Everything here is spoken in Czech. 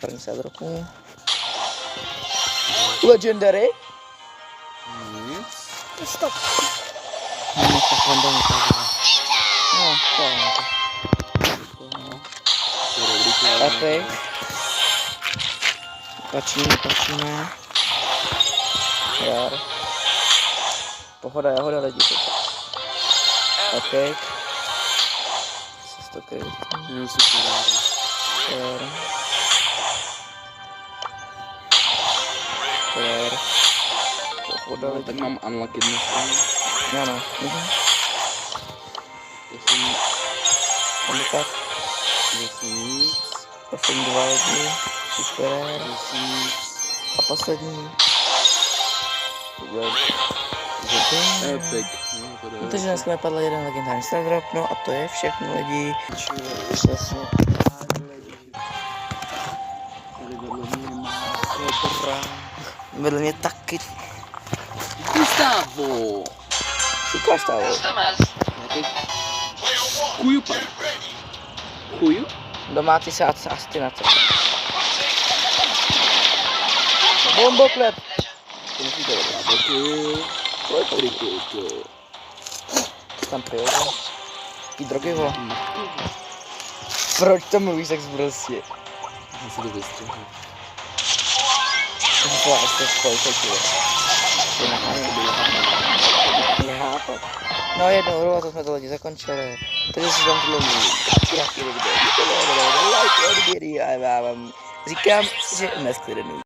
první se roku. Legendary? Nic. Stop. No, tak random ukázala. No, to je to. To je dobrý kód. Epic. Točíme. Jar. Pohoda, jahoda lidi. Epic. Jenom super. Super. Pohoda No, lidi. tak mám unlucky dnes. Ano. Handicap. Zase nic. Poslední 2 lidi. Super. Zase nic. A poslední. Epic. No, to jde. Takže dneska mi padl jeden legendární star drop, no a to je všechno lidi. Přesně. Tady vedle mě má Cobra. Vedle mě taky. Gustavo. Ukáž to. Kuju pan. Kuju? Domácí se asi na to. Bomboklet. To musí to dobrá. Děkuju. Tam pil. Jaký drogy ho? Proč to mluvíš tak zbrostě? Já si to vystřihnu. To je ještě spojitočilo. Nechápu. No jednou hru a to jsme to lidi zakončili. Takže si tam tohle mluví. Like, odběry a já vám říkám, že nesklidenuji.